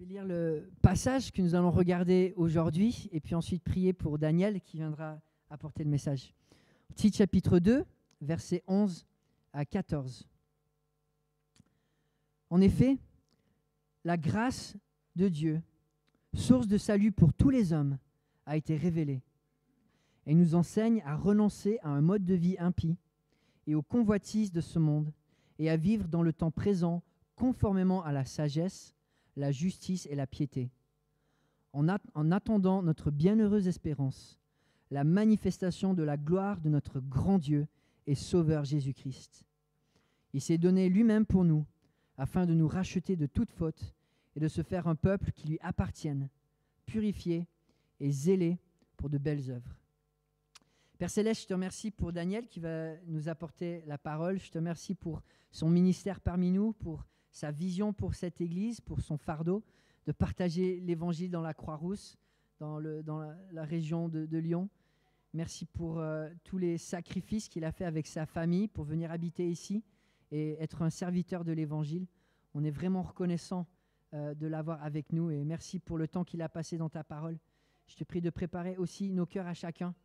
vais lire le passage que nous allons regarder aujourd'hui et puis ensuite prier pour Daniel qui viendra apporter le message. Tite chapitre 2, versets 11 à 14. En effet, la grâce de Dieu, source de salut pour tous les hommes, a été révélée et nous enseigne à renoncer à un mode de vie impie et aux convoitises de ce monde et à vivre dans le temps présent conformément à la sagesse, la justice et la piété, en attendant notre bienheureuse espérance, la manifestation de la gloire de notre grand Dieu et Sauveur Jésus-Christ. Il s'est donné lui-même pour nous, afin de nous racheter de toute faute et de se faire un peuple qui lui appartienne, purifié et zélé pour de belles œuvres. Père Céleste, je te remercie pour Daniel qui va nous apporter la parole. Je te remercie pour son ministère parmi nous, pour sa vision pour cette Église, pour son fardeau de partager l'Évangile dans la Croix-Rousse, dans la région de Lyon. Merci pour tous les sacrifices qu'il a fait avec sa famille pour venir habiter ici et être un serviteur de l'Évangile. On est vraiment reconnaissant de l'avoir avec nous et merci pour le temps qu'il a passé dans ta parole. Je te prie de préparer aussi nos cœurs à chacun,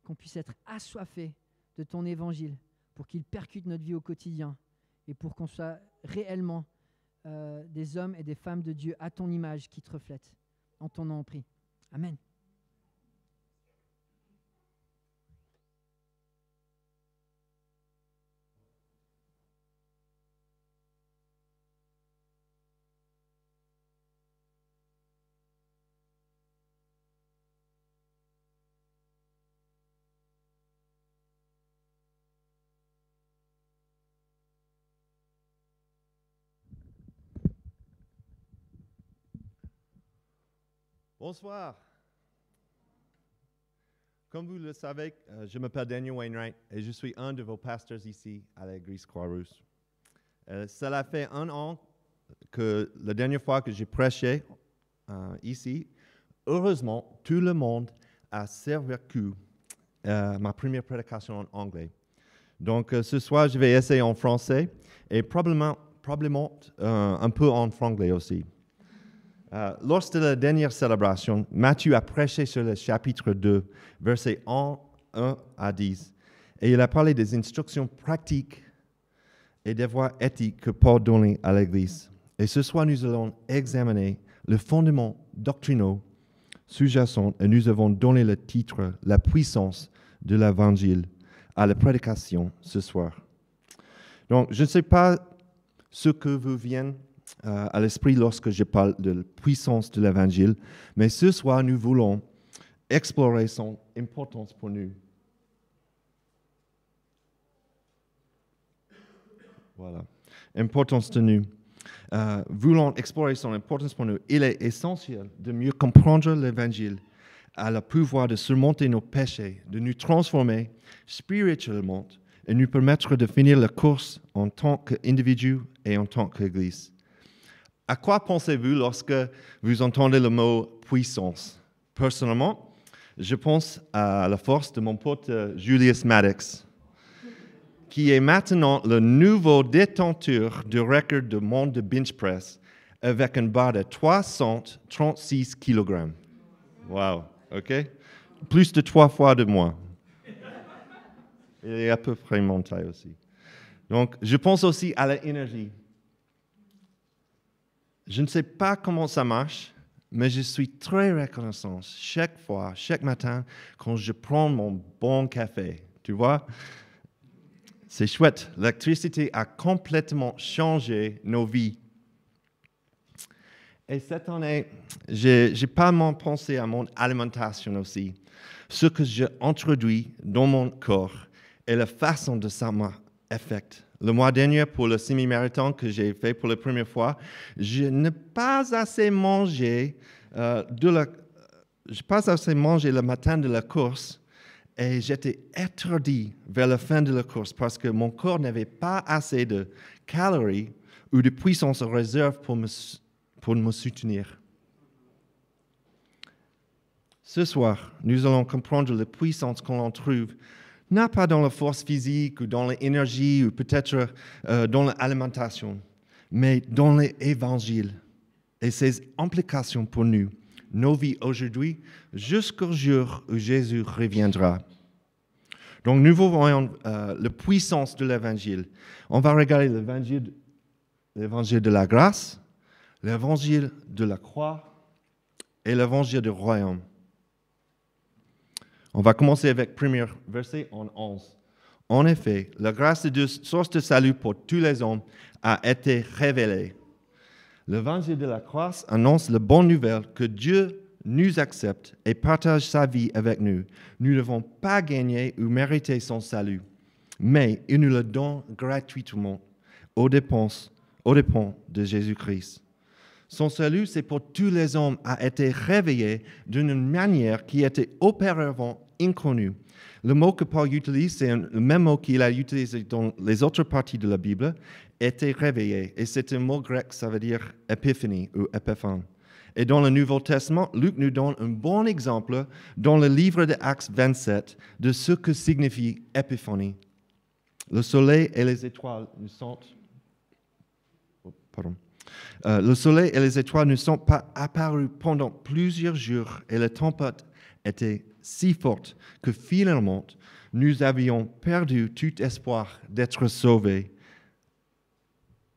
qu'on puisse être assoiffés de ton Évangile pour qu'il percute notre vie au quotidien et pour qu'on soit réellement des hommes et des femmes de Dieu à ton image qui te reflètent. En ton nom on prie. Amen. Bonsoir. Comme vous le savez, je m'appelle Daniel Wainwright et je suis un de vos pasteurs ici à l'église Croix-Rousse. Cela fait 1 an que la dernière fois que j'ai prêché ici, heureusement, tout le monde a survécu ma première prédication en anglais. Donc ce soir, je vais essayer en français et probablement un peu en franglais aussi. Lors de la dernière célébration, Matthieu a prêché sur le chapitre 2, versets 1 à 10, et il a parlé des instructions pratiques et des voies éthiques que Paul donnait à l'Église. Et ce soir, nous allons examiner le fondement doctrinaux sous-jacent et nous avons donné le titre « La puissance de l'Évangile » à la prédication ce soir. Donc, je ne sais pas ce que vous vient à l'esprit lorsque je parle de la puissance de l'Évangile, mais ce soir, nous voulons explorer son importance pour nous. Voilà, importance de nous. Voulons explorer son importance pour nous. Il est essentiel de mieux comprendre l'Évangile à le pouvoir de surmonter nos péchés, de nous transformer spirituellement et nous permettre de finir la course en tant qu'individu et en tant qu'Église. À quoi pensez-vous lorsque vous entendez le mot puissance? Personnellement, je pense à la force de mon pote Julius Maddox, qui est maintenant le nouveau détenteur du record du monde de bench press avec une barre de 336 kg. Wow, OK? Plus de 3 fois de moi. Il est à peu près mon taille aussi. Donc, je pense aussi à l'énergie. Je ne sais pas comment ça marche, mais je suis très reconnaissant chaque fois, chaque matin, quand je prends mon bon café. Tu vois? C'est chouette. L'électricité a complètement changé nos vies. Et cette année, j'ai pas mal pensé à mon alimentation aussi. Ce que j'ai introduit dans mon corps et la façon dont ça m'affecte. Le mois dernier, pour le semi-marathon que j'ai fait pour la première fois, je n'ai pas assez mangé le matin de la course et j'étais étourdi vers la fin de la course parce que mon corps n'avait pas assez de calories ou de puissance en réserve pour me soutenir. Ce soir, nous allons comprendre la puissance qu'on trouve non pas dans la force physique ou dans l'énergie ou peut-être dans l'alimentation, mais dans l'Évangile. et ses implications pour nous, nos vies aujourd'hui, jusqu'au jour où Jésus reviendra. Donc, nous voyons la puissance de l'Évangile. On va regarder l'Évangile de la grâce, l'Évangile de la croix et l'Évangile du royaume. On va commencer avec le premier verset en 11. En effet, la grâce de Dieu, source de salut pour tous les hommes, a été révélée. L'Évangile de la croix annonce la bonne nouvelle que Dieu nous accepte et partage sa vie avec nous. Nous ne devons pas gagner ou mériter son salut, mais il nous le donne gratuitement aux dépens de Jésus-Christ. Son salut, c'est pour tous les hommes, a été révélé d'une manière qui était auparavant inconnue. Le mot que Paul utilise, c'est le même mot qu'il a utilisé dans les autres parties de la Bible, était révélé. Et c'est un mot grec, ça veut dire épiphanie ou épiphane. Et dans le Nouveau Testament, Luc nous donne un bon exemple dans le livre de Actes 27 de ce que signifie épiphanie. Le soleil et les étoiles nous sont... le soleil et les étoiles ne sont pas apparus pendant plusieurs jours et la tempête était si forte que finalement, nous avions perdu tout espoir d'être sauvés.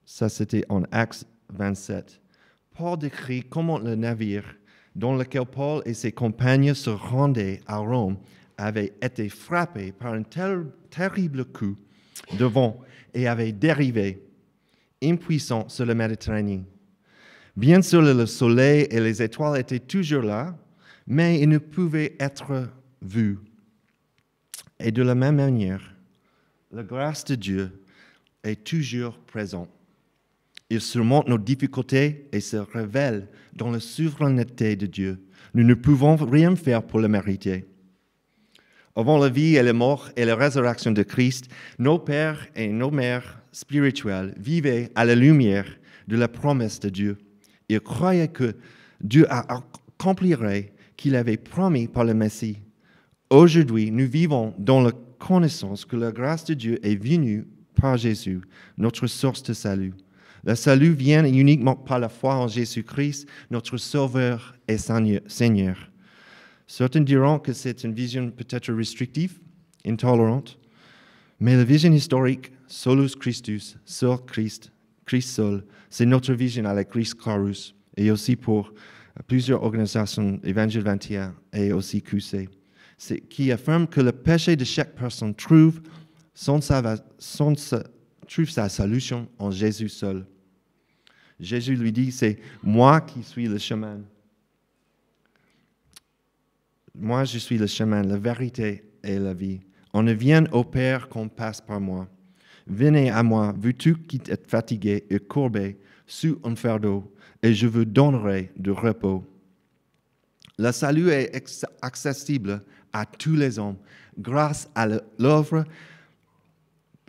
Ça, c'était en Actes 27. Paul décrit comment le navire dans lequel Paul et ses compagnons se rendaient à Rome avait été frappé par un terrible coup de vent et avait dérivé impuissant sur la Méditerranée. Bien sûr, le soleil et les étoiles étaient toujours là, mais ils ne pouvaient être vus. Et de la même manière, la grâce de Dieu est toujours présente. Il surmonte nos difficultés et se révèle dans la souveraineté de Dieu. Nous ne pouvons rien faire pour le mériter. Avant la vie et la mort et la résurrection de Christ, nos pères et nos mères spirituels vivaient à la lumière de la promesse de Dieu. Ils croyaient que Dieu accomplirait qu'il avait promis par le Messie. Aujourd'hui, nous vivons dans la connaissance que la grâce de Dieu est venue par Jésus, notre source de salut. Le salut vient uniquement par la foi en Jésus-Christ, notre Sauveur et Seigneur. Certains diront que c'est une vision peut-être restrictive, intolérante, mais la vision historique, solus Christus, seul Christ, Christ seul, c'est notre vision à l'Église Clarus et aussi pour plusieurs organisations, Évangile 21 et aussi QC, qui affirme que le péché de chaque personne trouve sa solution en Jésus seul. Jésus lui dit, c'est moi qui suis le chemin. Moi, je suis le chemin, la vérité et la vie. On ne vient au Père qu'on passe par moi. Venez à moi, vous tous qui êtes fatigués et courbés sous un fardeau, et je vous donnerai du repos. Le salut est accessible à tous les hommes grâce à l'œuvre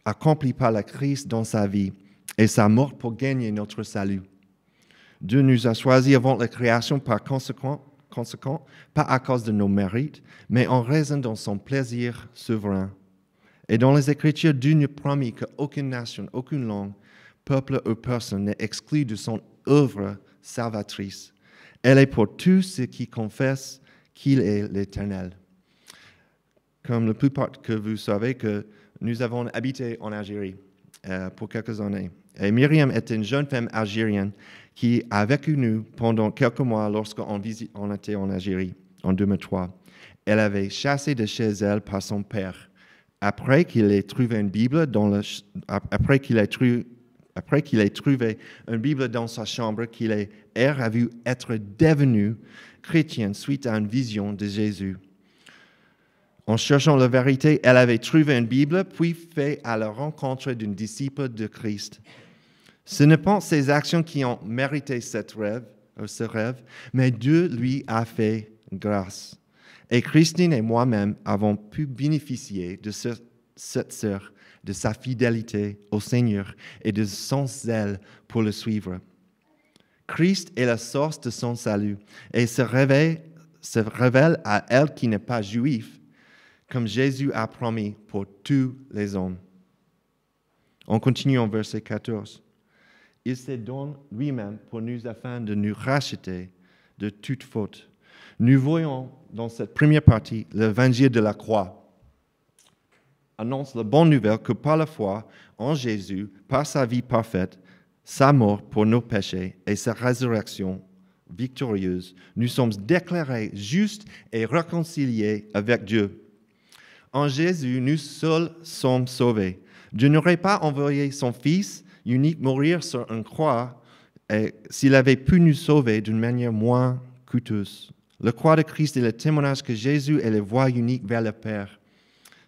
accomplie par le Christ dans sa vie et sa mort pour gagner notre salut. Dieu nous a choisis avant la création par conséquent, pas à cause de nos mérites, mais en raison de son plaisir souverain. Et dans les Écritures, Dieu nous promet qu'aucune nation, aucune langue, peuple ou personne n'est exclu de son œuvre salvatrice. Elle est pour tous ceux qui confessent qu'il est l'Éternel. Comme la plupart que vous savez que nous avons habité en Algérie pour quelques années. Et Myriam était une jeune femme algérienne qui a vécu nous pendant quelques mois lorsqu'on était en Algérie en 2003. Elle avait chassé de chez elle par son père. Après qu'il ait trouvé une Bible après qu'il ait trouvé une Bible dans sa chambre, elle a vu être devenu chrétienne suite à une vision de Jésus. En cherchant la vérité, elle avait trouvé une Bible, puis fait à la rencontre d'une disciple de Christ. Ce ne sont pas ses actions qui ont mérité ce rêve, mais Dieu lui a fait grâce. Et Christine et moi-même avons pu bénéficier de cette sœur, de sa fidélité au Seigneur et de son zèle pour le suivre. Christ est la source de son salut et se révèle à elle qui n'est pas juive, comme Jésus a promis pour tous les hommes. On continue en verset 14. Il se donne lui-même pour nous afin de nous racheter de toute faute. Nous voyons dans cette première partie l'évangile de la croix. Annonce la bonne nouvelle que par la foi en Jésus, par sa vie parfaite, sa mort pour nos péchés et sa résurrection victorieuse, nous sommes déclarés justes et réconciliés avec Dieu. En Jésus, nous seuls sommes sauvés. Dieu n'aurait pas envoyé son Fils unique mourir sur une croix s'il avait pu nous sauver d'une manière moins coûteuse. La croix de Christ est le témoignage que Jésus est la voie unique vers le Père.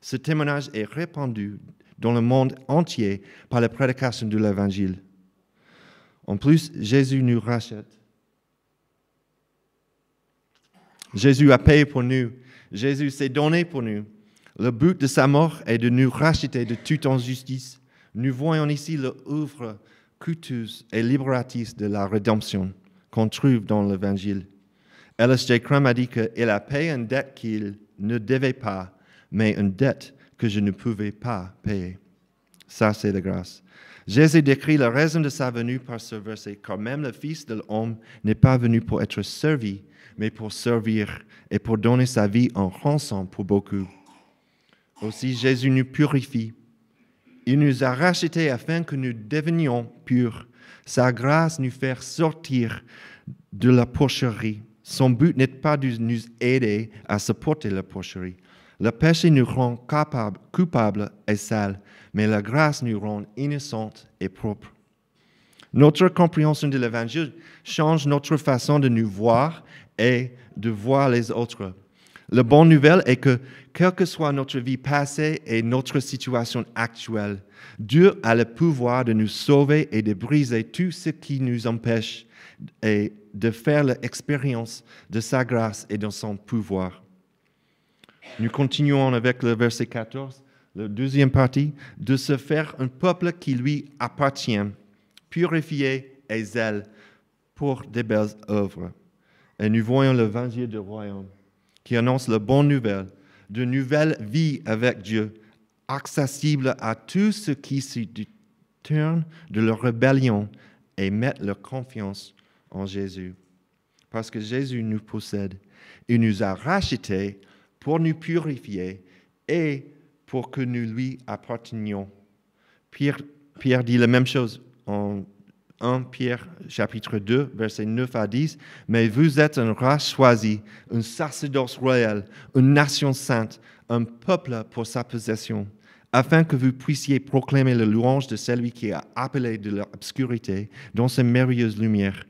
Ce témoignage est répandu dans le monde entier par la prédication de l'Évangile. En plus, Jésus nous rachète. Jésus a payé pour nous. Jésus s'est donné pour nous. Le but de sa mort est de nous racheter de toute injustice. Nous voyons ici l'œuvre coûteuse et libératrice de la rédemption qu'on trouve dans l'Évangile. L.S.J. Crum a dit qu'il a payé une dette qu'il ne devait pas, mais une dette que je ne pouvais pas payer. Ça, c'est la grâce. Jésus décrit la raison de sa venue par ce verset, car même le Fils de l'homme n'est pas venu pour être servi, mais pour servir et pour donner sa vie en rançon pour beaucoup. Aussi, Jésus nous purifie. Il nous a rachetés afin que nous devenions purs. Sa grâce nous fait sortir de la porcherie. Son but n'est pas de nous aider à supporter la porcherie. Le péché nous rend coupables et sales, mais la grâce nous rend innocents et propres. Notre compréhension de l'Évangile change notre façon de nous voir et de voir les autres. La bonne nouvelle est que, quelle que soit notre vie passée et notre situation actuelle, Dieu a le pouvoir de nous sauver et de briser tout ce qui nous empêche et de faire l'expérience de sa grâce et de son pouvoir. Nous continuons avec le verset 14, la deuxième partie, de se faire un peuple qui lui appartient, purifié et zèle pour de belles œuvres. Et nous voyons l'évangile du royaume qui annonce la bonne nouvelle, de nouvelles vies avec Dieu, accessibles à tous ceux qui se détournent de leur rébellion et mettent leur confiance en Jésus. Parce que Jésus nous possède, il nous a rachetés pour nous purifier et pour que nous lui appartenions. Pierre dit la même chose en 1 Pierre chapitre 2, versets 9 à 10. « Mais vous êtes une race choisie, un sacerdoce royal, une nation sainte, un peuple pour sa possession, afin que vous puissiez proclamer la louange de celui qui a appelé de l'obscurité dans sa merveilleuse lumière.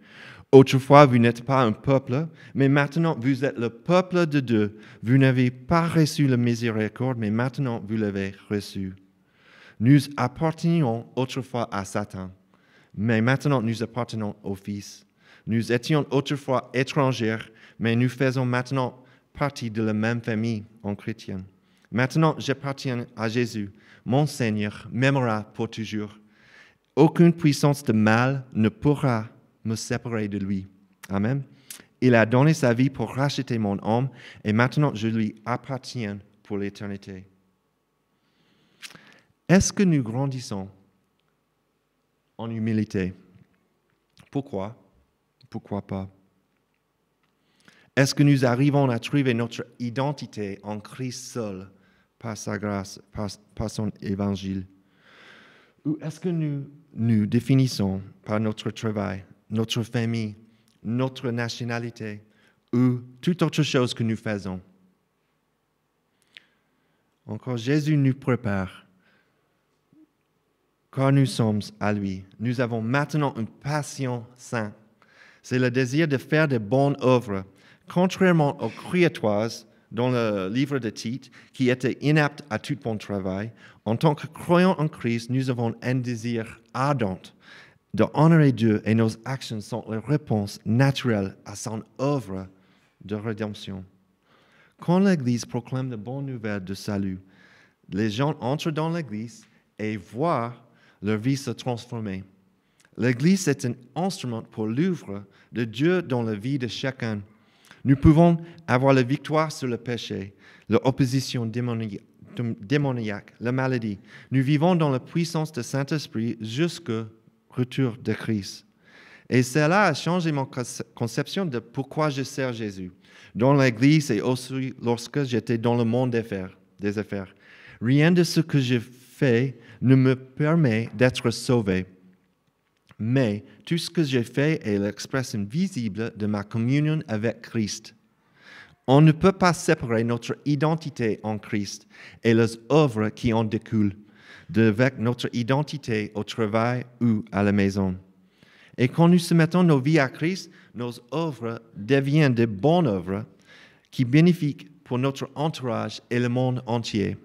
Autrefois, vous n'êtes pas un peuple, mais maintenant, vous êtes le peuple de Dieu. Vous n'avez pas reçu la miséricorde, mais maintenant, vous l'avez reçu. Nous appartenions autrefois à Satan, mais maintenant, nous appartenons au Fils. Nous étions autrefois étrangers, mais nous faisons maintenant partie de la même famille en chrétien. Maintenant, j'appartiens à Jésus. Mon Seigneur m'aimera pour toujours. Aucune puissance de mal ne pourra me séparer de lui. Amen. Il a donné sa vie pour racheter mon âme et maintenant je lui appartiens pour l'éternité. Est-ce que nous grandissons en humilité? Pourquoi? Pourquoi pas? Est-ce que nous arrivons à trouver notre identité en Christ seul par sa grâce, par son évangile? Ou est-ce que nous nous définissons par notre travail, notre famille, notre nationalité ou toute autre chose que nous faisons? Encore, Jésus nous prépare, car nous sommes à lui. Nous avons maintenant une passion sainte. C'est le désir de faire de bonnes œuvres, contrairement aux créatoires dans le livre de Tite, qui étaient inaptes à tout bon travail. En tant que croyants en Christ, nous avons un désir ardent d'honorer Dieu et nos actions sont la réponse naturelle à son œuvre de rédemption. Quand l'Église proclame de bonnes nouvelles de salut, les gens entrent dans l'Église et voient leur vie se transformer. L'Église est un instrument pour l'œuvre de Dieu dans la vie de chacun. Nous pouvons avoir la victoire sur le péché, l'opposition démoniaque, la maladie. Nous vivons dans la puissance du Saint-Esprit jusqu'au retour de Christ. Et cela a changé mon conception de pourquoi je sers Jésus, dans l'Église et aussi lorsque j'étais dans le monde des affaires. Rien de ce que je fais ne me permet d'être sauvé. Mais tout ce que j'ai fait est l'expression visible de ma communion avec Christ. On ne peut pas séparer notre identité en Christ et les œuvres qui en découlent d'avec notre identité au travail ou à la maison. Et quand nous soumettons nos vies à Christ, nos œuvres deviennent de bonnes œuvres qui bénéficient pour notre entourage et le monde entier.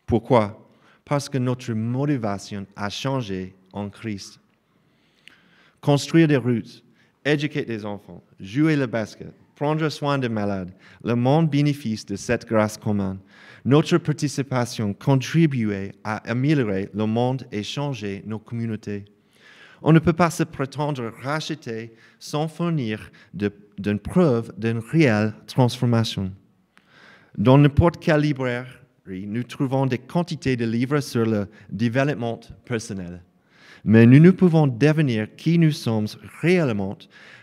Pourquoi? Parce que notre motivation a changé en Christ. Construire des routes, éduquer des enfants, jouer le basket, prendre soin des malades, le monde bénéficie de cette grâce commune. Notre participation contribuait à améliorer le monde et changer nos communautés. On ne peut pas se prétendre racheter sans fournir d'une preuve d'une réelle transformation. Dans n'importe quelle librairie, nous trouvons des quantités de livres sur le développement personnel. Mais nous ne pouvons devenir qui nous sommes réellement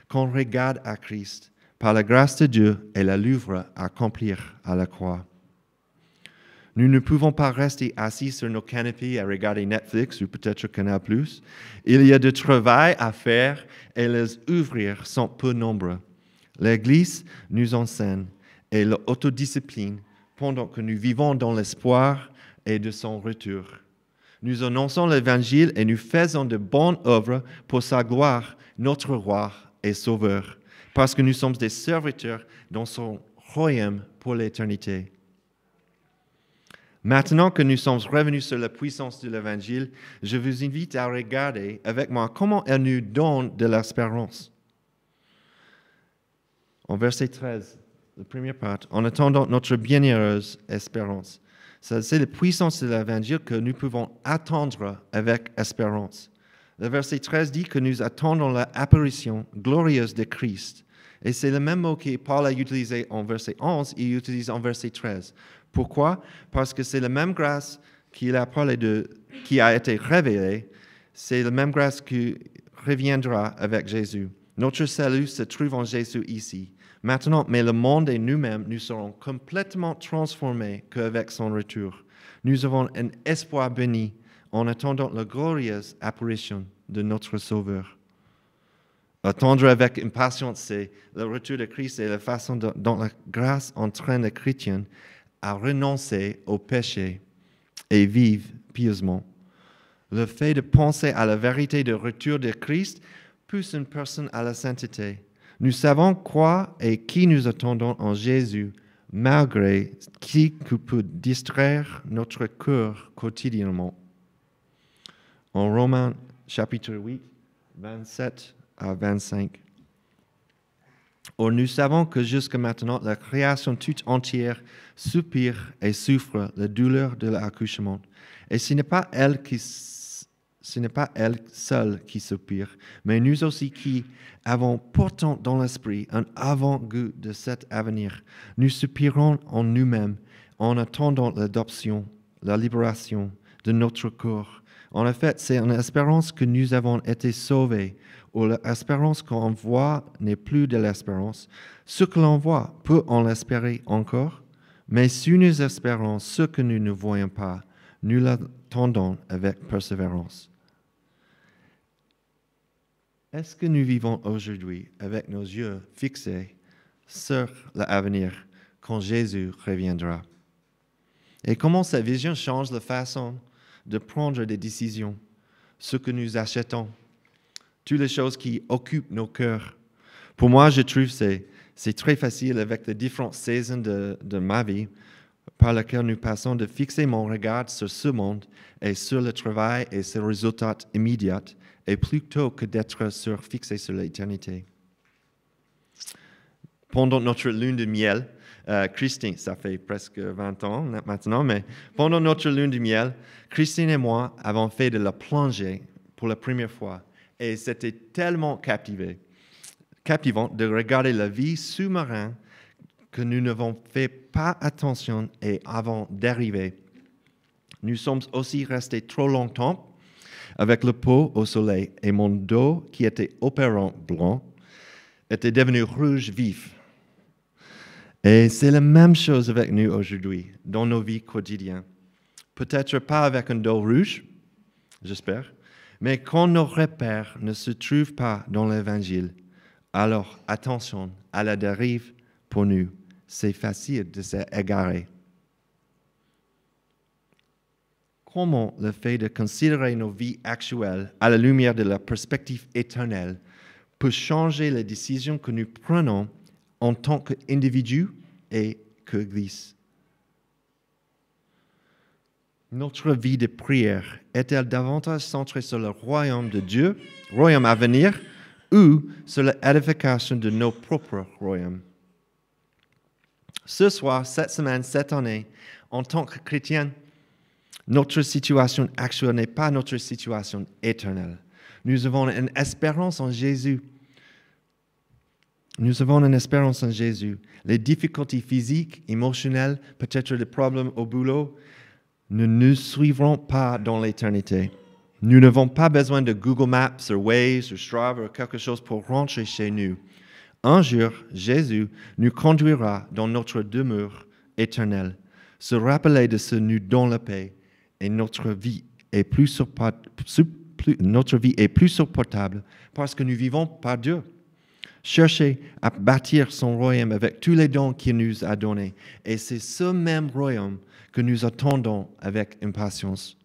quand on regarde à Christ, par la grâce de Dieu et l'œuvre à accomplir à la croix. Nous ne pouvons pas rester assis sur nos canapés à regarder Netflix ou peut-être Canal+. Il y a du travail à faire et les ouvriers sont peu nombreux. L'Église nous enseigne et l'autodiscipline pendant que nous vivons dans l'espoir et de son retour. Nous annonçons l'Évangile et nous faisons de bonnes œuvres pour sa gloire, notre roi et sauveur, parce que nous sommes des serviteurs dans son royaume pour l'éternité. Maintenant que nous sommes revenus sur la puissance de l'Évangile, je vous invite à regarder avec moi comment elle nous donne de l'espérance. En verset 13, la première part, en attendant notre bienheureuse espérance. C'est la puissance de l'Évangile que nous pouvons attendre avec espérance. Le verset 13 dit que nous attendons l'apparition glorieuse de Christ. Et c'est le même mot que Paul a utilisé en verset 11, il utilise en verset 13. Pourquoi? Parce que c'est la même grâce qu'il a parlé qui a été révélée, c'est la même grâce qui reviendra avec Jésus. Notre salut se trouve en Jésus ici. Maintenant, mais le monde et nous-mêmes, nous serons complètement transformés qu'avec son retour. Nous avons un espoir béni en attendant la glorieuse apparition de notre Sauveur. Attendre avec impatience, c'est le retour de Christ et la façon dont la grâce entraîne les chrétiens à renoncer au péché et vivre pieusement. Le fait de penser à la vérité du retour de Christ pousse une personne à la sainteté. Nous savons quoi et qui nous attendons en Jésus, malgré qui peut distraire notre cœur quotidiennement. En Romains chapitre 8, 27 à 25. Or, nous savons que jusqu'à maintenant, la création toute entière soupire et souffre la douleur de l'accouchement. Et ce n'est pas elle seule qui soupire, mais nous aussi qui avons pourtant dans l'esprit un avant-goût de cet avenir. Nous soupirons en nous-mêmes en attendant l'adoption, la libération de notre corps. En effet, c'est en espérance que nous avons été sauvés, ou l'espérance qu'on voit n'est plus de l'espérance. Ce que l'on voit peut en espérer encore, mais si nous espérons ce que nous ne voyons pas, nous l'attendons avec persévérance. Est-ce que nous vivons aujourd'hui avec nos yeux fixés sur l'avenir quand Jésus reviendra? Et comment sa vision change la façon de prendre des décisions, ce que nous achetons, toutes les choses qui occupent nos cœurs. Pour moi, je trouve que c'est très facile avec les différentes saisons de ma vie par lesquelles nous passons de fixer mon regard sur ce monde et sur le travail et ses résultats immédiats, et plutôt que d'être fixé sur l'éternité. Pendant notre lune de miel, Christine, ça fait presque 20 ans maintenant, mais pendant notre lune de miel, Christine et moi avons fait de la plongée pour la première fois. Et c'était tellement captivant de regarder la vie sous-marine que nous n'avons fait pas attention et avant d'arriver. Nous sommes aussi restés trop longtemps avec le pot au soleil, et mon dos, qui était opérant blanc, était devenu rouge vif. Et c'est la même chose avec nous aujourd'hui, dans nos vies quotidiennes. Peut-être pas avec un dos rouge, j'espère, mais quand nos repères ne se trouvent pas dans l'Évangile, alors attention à la dérive pour nous. C'est facile de s'égarer. Comment le fait de considérer nos vies actuelles à la lumière de la perspective éternelle peut changer les décisions que nous prenons en tant qu'individus et qu'Église? Notre vie de prière est-elle davantage centrée sur le royaume de Dieu, royaume à venir, ou sur l'édification de nos propres royaumes? Ce soir, cette semaine, cette année, en tant que chrétiens, notre situation actuelle n'est pas notre situation éternelle. Nous avons une espérance en Jésus. Nous avons une espérance en Jésus. Les difficultés physiques, émotionnelles, peut-être des problèmes au boulot, ne nous suivront pas dans l'éternité. Nous n'avons pas besoin de Google Maps, ou Waze, ou Strava, ou quelque chose pour rentrer chez nous. Un jour, Jésus nous conduira dans notre demeure éternelle. Se rappeler de ce nous donne la paix et notre vie est plus supportable parce que nous vivons par Dieu. Cherchez à bâtir son royaume avec tous les dons qu'il nous a donnés. Et c'est ce même royaume que nous attendons avec impatience.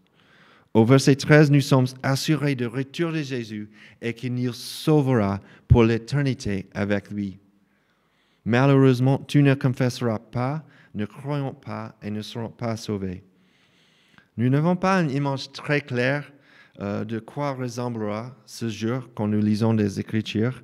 Au verset 13, nous sommes assurés du retour de Jésus et qu'il nous sauvera pour l'éternité avec lui. Malheureusement, tu ne confesseras pas, ne croyons pas et ne serons pas sauvés. Nous n'avons pas une image très claire de quoi ressemblera ce jour quand nous lisons des Écritures.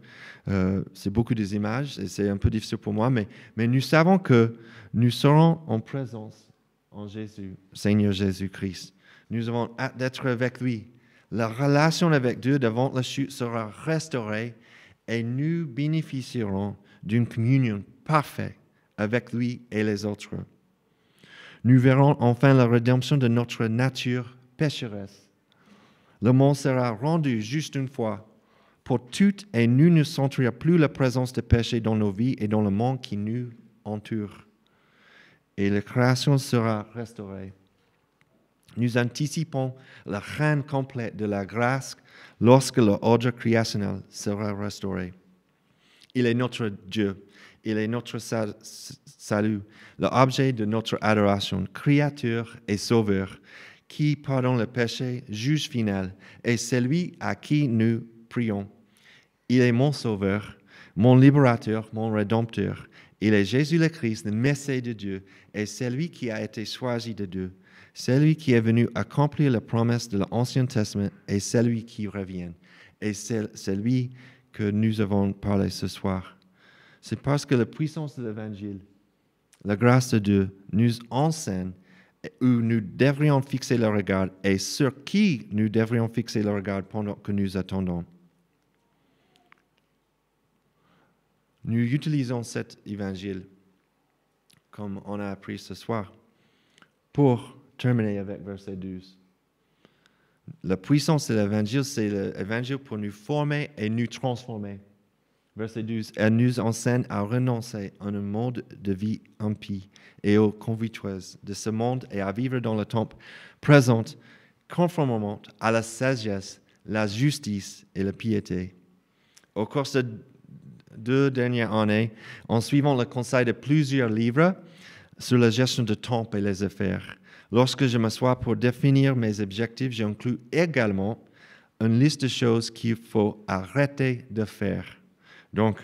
C'est beaucoup des images et c'est un peu difficile pour moi, mais nous savons que nous serons en présence en Jésus, Seigneur Jésus-Christ. Nous avons hâte d'être avec lui. La relation avec Dieu devant la chute sera restaurée et nous bénéficierons d'une communion parfaite avec lui et les autres. Nous verrons enfin la rédemption de notre nature pécheresse. Le monde sera rendu juste une fois pour toutes et nous ne sentirons plus la présence de péché dans nos vies et dans le monde qui nous entoure. Et la création sera restaurée. Nous anticipons la fin complète de la grâce lorsque l'ordre créationnel sera restauré. Il est notre Dieu, il est notre salut, l'objet de notre adoration, créateur et sauveur, qui pardonne le péché, juge final, et celui à qui nous prions. Il est mon sauveur, mon libérateur, mon rédempteur. Il est Jésus le Christ, le Messie de Dieu, et celui qui a été choisi de Dieu. Celui qui est venu accomplir la promesse de l'Ancien Testament est celui qui revient. Et c'est celui que nous avons parlé ce soir. C'est parce que la puissance de l'Évangile, la grâce de Dieu, nous enseigne où nous devrions fixer le regard et sur qui nous devrions fixer le regard pendant que nous attendons. Nous utilisons cet évangile, comme on a appris ce soir, pour terminer avec verset 12. La puissance de l'évangile, c'est l'évangile pour nous former et nous transformer. Verset 12, elle nous enseigne à renoncer à un mode de vie impie et aux convoitises de ce monde et à vivre dans le temps présent, conformément à la sagesse, la justice et la piété. Au cours de 2 dernières années, en suivant le conseil de plusieurs livres sur la gestion du temps et les affaires, lorsque je m'assois pour définir mes objectifs, j'inclus également une liste de choses qu'il faut arrêter de faire. Donc,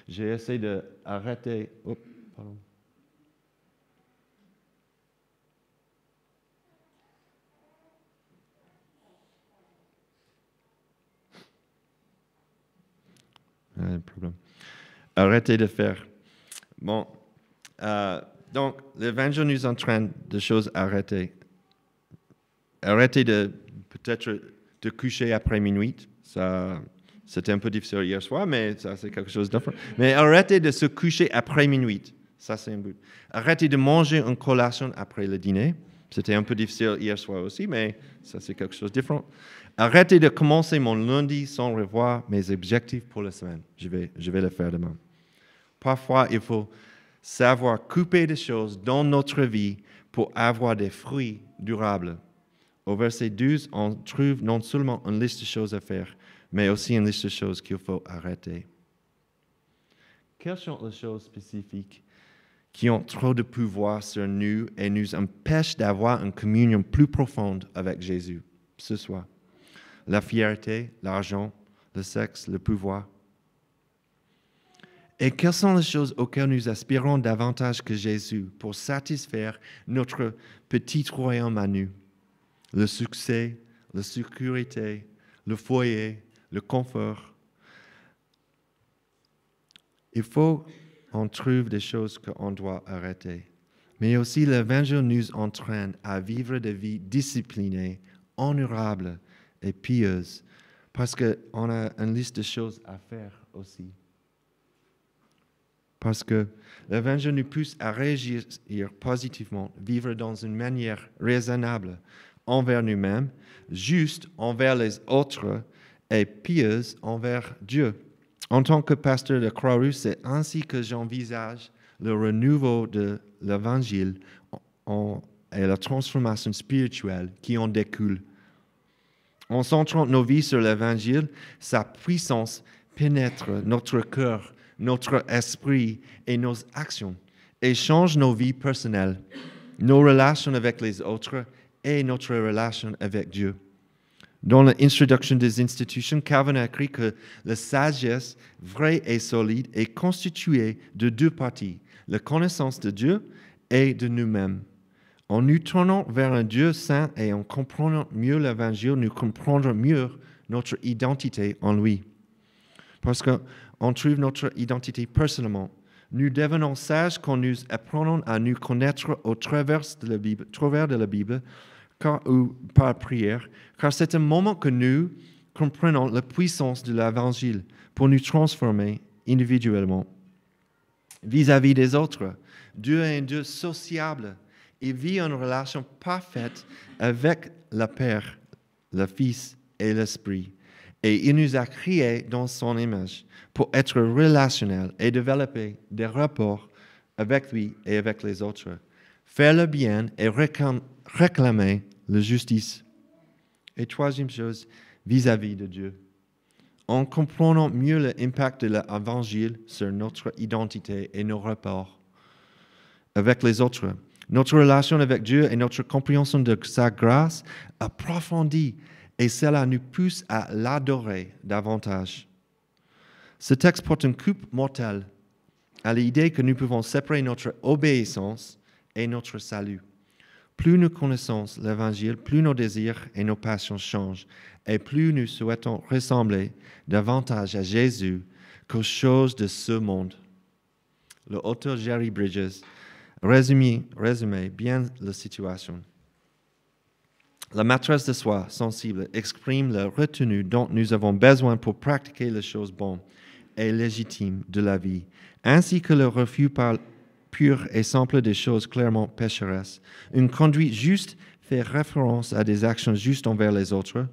j'ai essayé d'arrêter. Problème. Arrêter de faire. Bon, donc, l'évangile nous entraîne de choses à arrêter. Arrêter de peut-être de coucher après minuit. Ça, c'était un peu difficile hier soir, mais ça, c'est quelque chose d'autre. Mais arrêter de se coucher après minuit. Ça, c'est un but. Arrêter de manger une collation après le dîner. C'était un peu difficile hier soir aussi, mais ça, c'est quelque chose de différent. Arrêtez de commencer mon lundi sans revoir mes objectifs pour la semaine. Je vais le faire demain. Parfois, il faut savoir couper des choses dans notre vie pour avoir des fruits durables. Au verset 12, on trouve non seulement une liste de choses à faire, mais aussi une liste de choses qu'il faut arrêter. Quelles sont les choses spécifiques qui ont trop de pouvoir sur nous et nous empêchent d'avoir une communion plus profonde avec Jésus ce soir? La fierté, l'argent, le sexe, le pouvoir. Et quelles sont les choses auxquelles nous aspirons davantage que Jésus pour satisfaire notre petit royaume à nous? Le succès, la sécurité, le foyer, le confort. Il faut qu'on trouve des choses qu'on doit arrêter. Mais aussi l'Évangile nous entraîne à vivre des vies disciplinées, honorables et pieuses, parce qu'on a une liste de choses à faire aussi. Parce que l'Évangile nous pousse à réagir positivement, vivre dans une manière raisonnable envers nous-mêmes, juste envers les autres et pieuse envers Dieu. En tant que pasteur de Croix-Rouge, c'est ainsi que j'envisage le renouveau de l'Évangile et la transformation spirituelle qui en découle. En centrant nos vies sur l'Évangile, sa puissance pénètre notre cœur, notre esprit et nos actions et change nos vies personnelles, nos relations avec les autres et notre relation avec Dieu. Dans l'Introduction des Institutions, Calvin a écrit que la sagesse vraie et solide est constituée de deux parties, la connaissance de Dieu et de nous-mêmes. En nous tournant vers un Dieu saint et en comprenant mieux l'Évangile, nous comprendrons mieux notre identité en lui. Parce qu'on trouve notre identité personnellement. Nous devenons sages quand nous apprenons à nous connaître au travers de la Bible ou par prière, car c'est un moment que nous comprenons la puissance de l'Évangile pour nous transformer individuellement. Vis-à-vis des autres, Dieu est un Dieu sociable. Il vit une relation parfaite avec le Père, le Fils et l'Esprit. Et il nous a créés dans son image pour être relationnels et développer des rapports avec lui et avec les autres. Faire le bien et réclamer la justice. Et troisième chose, vis-à-vis de Dieu. En comprenant mieux l'impact de l'Évangile sur notre identité et nos rapports avec les autres, notre relation avec Dieu et notre compréhension de sa grâce approfondit et cela nous pousse à l'adorer davantage. Ce texte porte un coup mortel à l'idée que nous pouvons séparer notre obéissance et notre salut. Plus nous connaissons l'Évangile, plus nos désirs et nos passions changent et plus nous souhaitons ressembler davantage à Jésus qu'aux choses de ce monde. Le auteur Jerry Bridges résumait bien la situation. La maîtresse de soi sensible exprime la retenue dont nous avons besoin pour pratiquer les choses bonnes et légitimes de la vie, ainsi que le refus pur et simple des choses clairement pécheresses. Une conduite juste fait référence à des actions justes envers les autres,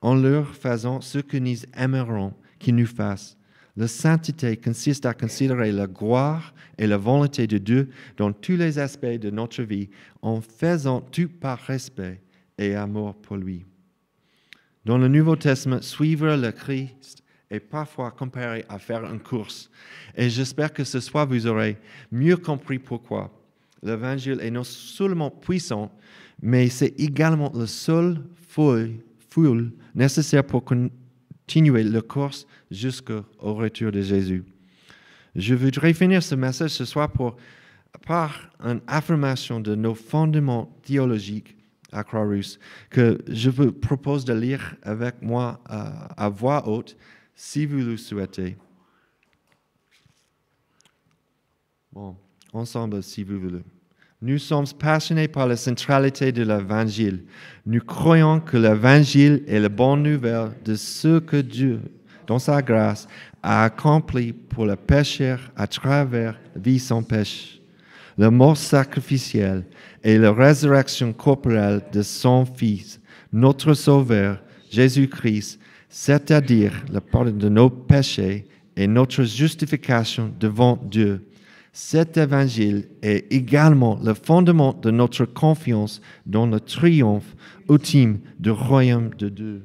en leur faisant ce que nous aimerons qu'ils nous fassent. La sainteté consiste à considérer la gloire et la volonté de Dieu dans tous les aspects de notre vie, en faisant tout par respect et amour pour lui. Dans le Nouveau Testament, suivre le Christ est parfois comparé à faire une course. Et j'espère que ce soir, vous aurez mieux compris pourquoi. L'Évangile est non seulement puissant, mais c'est également la seule foule nécessaire pour continuer la course jusqu'au retour de Jésus. Je voudrais finir ce message ce soir par une affirmation de nos fondements théologiques à Croix-Rouge que je vous propose de lire avec moi à voix haute si vous le souhaitez. Bon, ensemble si vous voulez. Nous sommes passionnés par la centralité de l'Évangile. Nous croyons que l'Évangile est la bonne nouvelle de ce que Dieu, dans sa grâce, a accompli pour le pécheur à travers la vie sans péché. la mort sacrificielle et la résurrection corporelle de son Fils, notre Sauveur, Jésus-Christ, c'est-à-dire le pardon de nos péchés et notre justification devant Dieu. Cet évangile est également le fondement de notre confiance dans le triomphe ultime du royaume de Dieu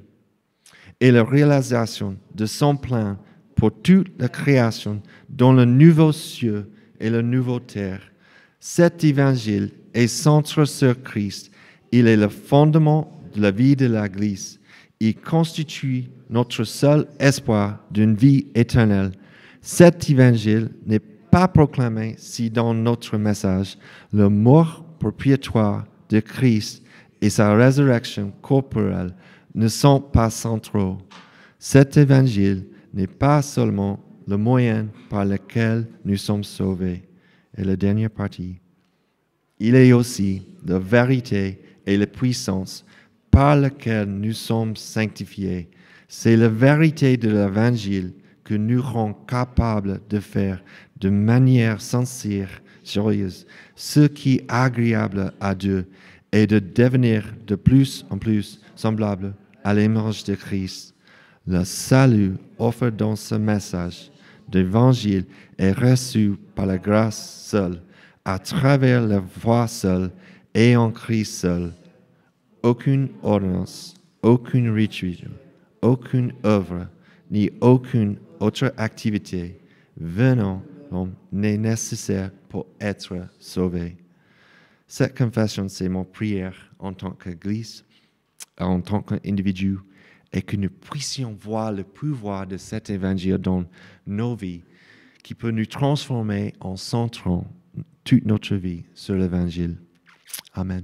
et la réalisation de son plan pour toute la création dans le nouveau ciel et la nouvelle terre. Cet évangile est centré sur Christ. Il est le fondement de la vie de l'Église. Il constitue notre seul espoir d'une vie éternelle. Cet évangile n'est pas proclamé si dans notre message, le mort propitiatoire de Christ et sa résurrection corporelle ne sont pas centraux. Cet évangile n'est pas seulement le moyen par lequel nous sommes sauvés. Et la dernière partie, il est aussi la vérité et la puissance par laquelle nous sommes sanctifiés. C'est la vérité de l'Évangile que nous rend capables de faire de manière sincère, joyeuse, ce qui est agréable à Dieu et de devenir de plus en plus semblable à l'image de Christ. Le salut offert dans ce message d'Évangile est reçu par la grâce seule, à travers la foi seule et en Christ seul. Aucune ordonnance, aucun rituel, aucune œuvre, ni aucune autre activité venant n'est nécessaire pour être sauvé. Cette confession, c'est mon prière en tant qu'Église, en tant qu'individu, et que nous puissions voir le pouvoir de cet évangile dans nos vies, qui peut nous transformer en centrant toute notre vie sur l'évangile. Amen.